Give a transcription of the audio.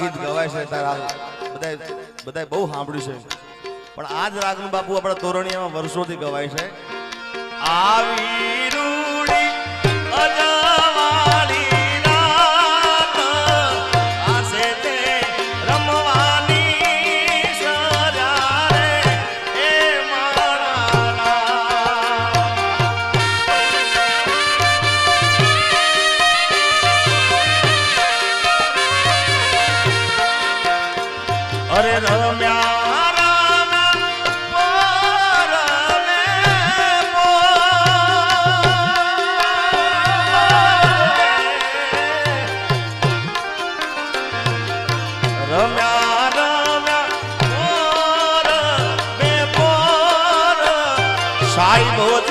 ગીત ગવાય છે તારા બધા બહુ સાંભળ્યું છે પણ આજ રાગનું બાપુ આપણા તોરણિયામાં વર્ષોથી ગવાય છે આવી રૂડી અજવાળી રાત આસે તે રમવાની સજા રે એ મારા અરે રમ્યા સાઈ